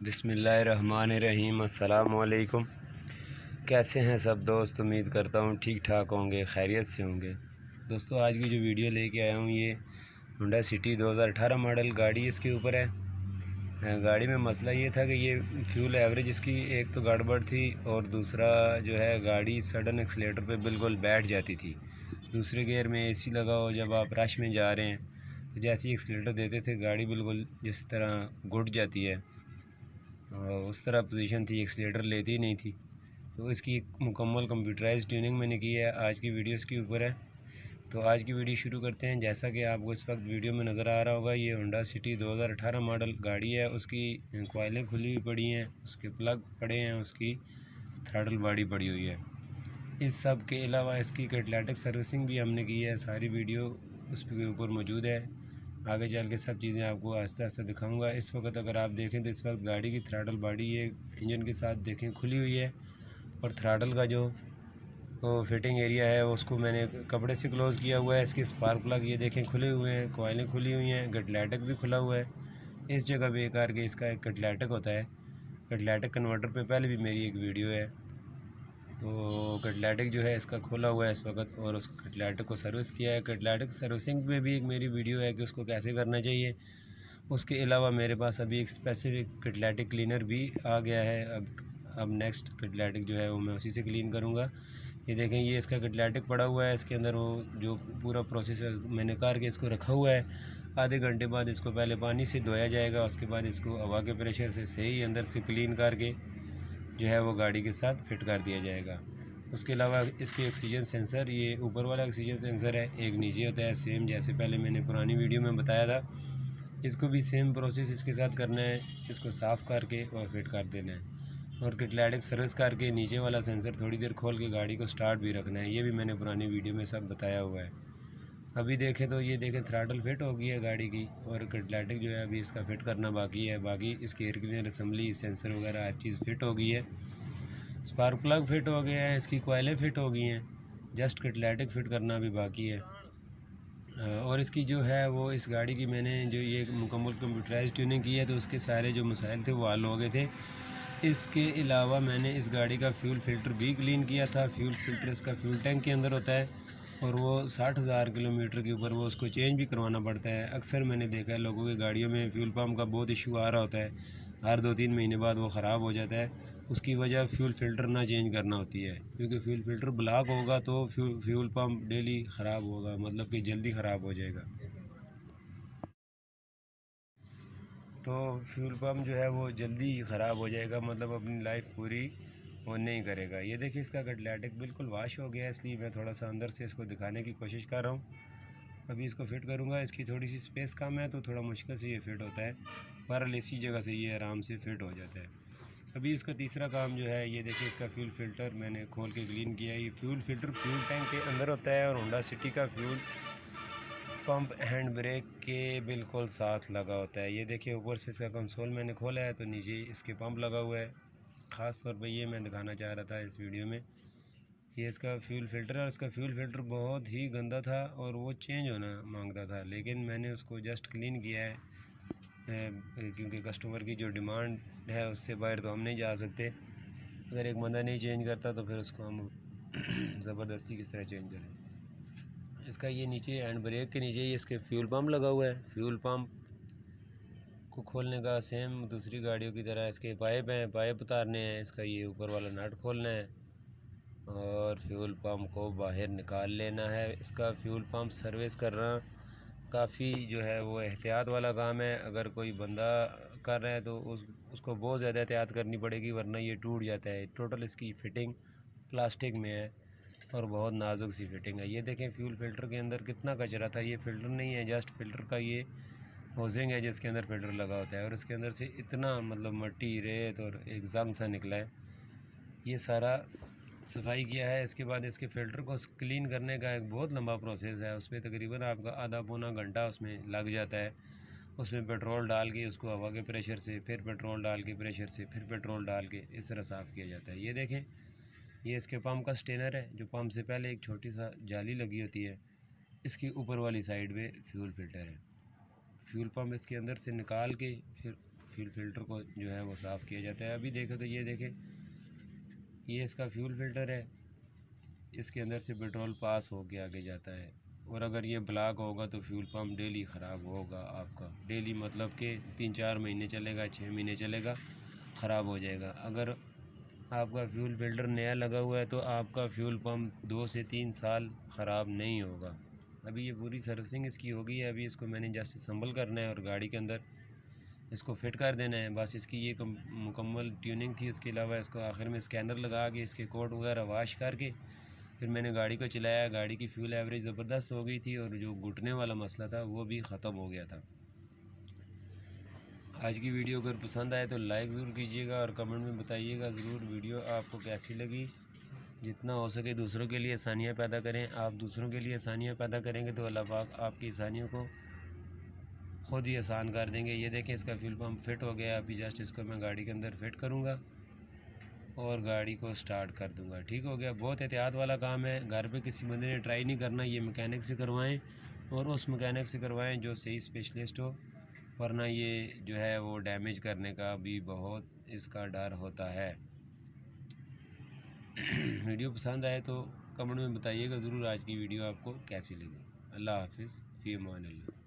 बिस्मिल्लाहिर्रहमानिर्रहीम। अस्सलाम वालेकुम। कैसे हैं सब दोस्त? उम्मीद करता हूँ ठीक ठाक होंगे, खैरियत से होंगे। दोस्तों, आज की जो वीडियो लेके आया हूँ ये होंडा सिटी 2018 मॉडल गाड़ी इसके ऊपर है। गाड़ी में मसला ये था कि ये फ्यूल एवरेज इसकी एक तो गड़बड़ थी और दूसरा जो है गाड़ी सडन एक्सीलेटर पे बिल्कुल बैठ जाती थी। दूसरे गियर में एसी लगा हो, जब आप रश में जा रहे हैं तो जैसे ही एक्सीलेटर देते थे गाड़ी बिल्कुल जिस तरह घुट जाती है उस तरह पोजीशन थी, एक्सीलेटर लेती ही नहीं थी। तो इसकी एक मुकम्मल कंप्यूटराइज ट्यूनिंग मैंने की है। आज की वीडियो इसके ऊपर है। तो आज की वीडियो शुरू करते हैं। जैसा कि आपको इस वक्त वीडियो में नज़र आ रहा होगा, ये होंडा सिटी 2018 मॉडल गाड़ी है। उसकी कॉइलें खुली हुई पड़ी हैं, उसके प्लग पड़े हैं, उसकी थ्रॉटल बॉडी पड़ी हुई है। इस सब के अलावा इसकी कैटलाइटिक सर्विसिंग भी हमने की है। सारी वीडियो उसके ऊपर मौजूद है। आगे चल के सब चीज़ें आपको आहिस्ता आहिस्ता दिखाऊंगा। इस वक्त अगर आप देखें तो इस वक्त गाड़ी की थ्रॉटल बॉडी ये इंजन के साथ देखें खुली हुई है और थ्रॉटल का जो फिटिंग एरिया है उसको मैंने कपड़े से क्लोज़ किया हुआ है। इसके स्पार्क प्लग ये देखें खुले हुए हैं, कॉइलें खुली हुई हैं, कैटलाइटिक भी खुला हुआ है। इस जगह बेकार के इसका एक कैटलाइटिक होता है। कैटलाइटिक कन्वर्टर पे पहले भी मेरी एक वीडियो है। तो कैटलाइटिक जो है इसका खोला हुआ है इस वक्त और उस कैटलाइटिक को सर्विस किया है। कैटलाइटिक सर्विसिंग में भी एक मेरी वीडियो है कि उसको कैसे करना चाहिए। उसके अलावा मेरे पास अभी एक स्पेसिफिक कैटलाइटिक क्लीनर भी आ गया है। अब नेक्स्ट कैटलाइटिक जो है वो मैं उसी से क्लीन करूँगा। ये देखें, ये इसका कैटलाइटिक पड़ा हुआ है। इसके अंदर वो जो पूरा प्रोसेस मैंने करके इसको रखा हुआ है। आधे घंटे बाद इसको पहले पानी से धोया जाएगा, उसके बाद इसको हवा के प्रेशर से सही अंदर से क्लीन करके जो है वो गाड़ी के साथ फिट कर दिया जाएगा। उसके अलावा इसके ऑक्सीजन सेंसर, ये ऊपर वाला ऑक्सीजन सेंसर है, एक नीचे होता है, सेम जैसे पहले मैंने पुरानी वीडियो में बताया था। इसको भी सेम प्रोसेस इसके साथ करना है। इसको साफ़ करके और फिट कर देना है और कैटलाइटिक सर्विस करके नीचे वाला सेंसर थोड़ी देर खोल के गाड़ी को स्टार्ट भी रखना है। ये भी मैंने पुरानी वीडियो में सब बताया हुआ है। अभी देखें तो ये देखें थ्रॉटल फिट हो गई है गाड़ी की और कैटलाइटिक जो है अभी इसका फिट करना बाकी है। बाकी इसकी एयर क्लीनर असम्बली, सेंसर वगैरह हर चीज़ फिट हो गई है। स्पार्क प्लग फिट हो गया है, इसकी कॉइलें फिट हो गई हैं, जस्ट कैटलाइटिक फिट करना भी बाकी है। और इसकी जो है वो इस गाड़ी की मैंने जो ये मुकम्मल कंप्यूटराइज ट्यूनिंग की है तो उसके सारे जो मसाइल थे वो हल हो गए थे। इसके अलावा मैंने इस गाड़ी का फ्यूल फ़िल्टर भी क्लीन किया था। फ्यूल फ़िल्टर इसका फ्यूल टैंक के अंदर होता है और वो 60,000 किलोमीटर के ऊपर वो उसको चेंज भी करवाना पड़ता है। अक्सर मैंने देखा है लोगों की गाड़ियों में फ्यूल पम्प का बहुत इशू आ रहा होता है, हर 2-3 महीने बाद वो ख़राब हो जाता है। उसकी वजह फ्यूल फ़िल्टर ना चेंज करना होती है, क्योंकि फ्यूल फ़िल्टर ब्लॉक होगा तो फ्यूल पम्प डेली ख़राब होगा, मतलब कि जल्दी ख़राब हो जाएगा। तो फ्यूल पम्प जो है वो जल्दी ख़राब हो जाएगा, मतलब अपनी लाइफ पूरी वो नहीं करेगा। ये देखिए, इसका कैटलाइटिक बिल्कुल वाश हो गया है, इसलिए मैं थोड़ा सा अंदर से इसको दिखाने की कोशिश कर रहा हूँ। अभी इसको फिट करूँगा। इसकी थोड़ी सी स्पेस कम है तो थोड़ा मुश्किल से ये फिट होता है, बहरहाल इसी जगह से ये आराम से फिट हो जाता है। अभी इसका तीसरा काम जो है, ये देखिए इसका फ्यूल फ़िल्टर मैंने खोल के क्लीन किया है। ये फ्यूल फ़िल्टर फ्यूल टैंक के अंदर होता है और होंडा सिटी का फ्यूल पंप हैंड ब्रेक के बिल्कुल साथ लगा होता है। ये देखिए, ऊपर से इसका कंसोल मैंने खोला है तो नीचे इसके पंप लगा हुआ है। ख़ास तौर पे ये मैं दिखाना चाह रहा था इस वीडियो में। ये इसका फ्यूल फ़िल्टर है और इसका फ्यूल फ़िल्टर बहुत ही गंदा था और वो चेंज होना मांगता था, लेकिन मैंने उसको जस्ट क्लीन किया है क्योंकि कस्टमर की जो डिमांड है उससे बाहर तो हम नहीं जा सकते। अगर एक बंदा नहीं चेंज करता तो फिर उसको हम ज़बरदस्ती किस तरह चेंज करें। इसका ये नीचे हैंड ब्रेक के नीचे ही इसके फ्यूल पम्प लगा हुआ है। फ्यूल पम्प को खोलने का सेम दूसरी गाड़ियों की तरह इसके पाइप हैं, पाइप उतारने हैं। इसका ये ऊपर वाला नट खोलना है और फ्यूल पम्प को बाहर निकाल लेना है। इसका फ्यूल पम्प सर्विस करना काफ़ी जो है वो एहतियात वाला काम है। अगर कोई बंदा कर रहा है तो उसको बहुत ज़्यादा एहतियात करनी पड़ेगी, वरना ये टूट जाता है। टोटल इसकी फ़िटिंग प्लास्टिक में है और बहुत नाजुक सी फिटिंग है। ये देखें, फ्यूल फ़िल्टर के अंदर कितना कचरा था। ये फ़िल्टर नहीं है, जस्ट फ़िल्टर का ये होजिंग है जिसके अंदर फ़िल्टर लगा होता है और इसके अंदर से इतना मतलब मट्टी, रेत और एक जंग सा निकला है। ये सारा सफाई किया है। इसके बाद इसके फ़िल्टर को क्लीन करने का एक बहुत लंबा प्रोसेस है। उसमें तकरीबन आपका आधा पौना घंटा उसमें लग जाता है। उसमें पेट्रोल डाल के उसको हवा के प्रेशर से, फिर पेट्रोल डाल के प्रेशर से, फिर पेट्रोल डाल के इस तरह साफ़ किया जाता है। ये देखें, ये इसके पंप का स्टेनर है। जो पंप से पहले एक छोटी सा जाली लगी होती है, इसकी ऊपर वाली साइड पे फ्यूल फ़िल्टर है। फ्यूल पंप इसके अंदर से निकाल के फिर फ्यूल फ़िल्टर को जो है वो साफ़ किया जाता है। अभी देखें तो ये देखें, ये इसका फ्यूल फ़िल्टर है, इसके अंदर से पेट्रोल पास होके आगे जाता है। और अगर ये ब्लॉक होगा तो फ्यूल पम्प डेली ख़राब होगा आपका, डेली मतलब कि 3-4 महीने चलेगा, 6 महीने चलेगा, ख़राब हो जाएगा। अगर आपका फ्यूल फ़िल्टर नया लगा हुआ है तो आपका फ्यूल पम्प 2 से 3 साल ख़राब नहीं होगा। अभी ये पूरी सर्विसिंग इसकी हो गई है। अभी इसको मैंने जस्ट संभल करना है और गाड़ी के अंदर इसको फिट कर देना है। बस इसकी ये मुकम्मल ट्यूनिंग थी। उसके अलावा इसको आखिर में स्कैनर लगा के इसके कोड वगैरह वाश करके फिर मैंने गाड़ी को चलाया। गाड़ी की फ्यूल एवरेज ज़बरदस्त हो गई थी और जो घुटने वाला मसला था वो भी ख़त्म हो गया था। आज की वीडियो अगर पसंद आए तो लाइक ज़रूर कीजिएगा और कमेंट में बताइएगा ज़रूर वीडियो आपको कैसी लगी। जितना हो सके दूसरों के लिए आसानियाँ पैदा करें। आप दूसरों के लिए आसानियाँ पैदा करेंगे तो अल्लाह पाक आपकी आसानियों को खुद ही आसान कर देंगे। ये देखें, इसका फ्यूल पम्प फिट हो गया। अभी जस्ट इसको मैं गाड़ी के अंदर फिट करूँगा और गाड़ी को स्टार्ट कर दूँगा। ठीक हो गया। बहुत एहतियात वाला काम है, घर पे किसी बंदे ने ट्राई नहीं करना। ये मैकेनिक से करवाएं और उस मैकेनिक से करवाएं जो सही स्पेशलिस्ट हो, वरना ये जो है वो डैमेज करने का भी बहुत इसका डर होता है। वीडियो पसंद आए तो कमेंट में बताइएगा ज़रूर आज की वीडियो आपको कैसी लगी। अल्लाह हाफिज़, फ़ी अमान अल्लाह।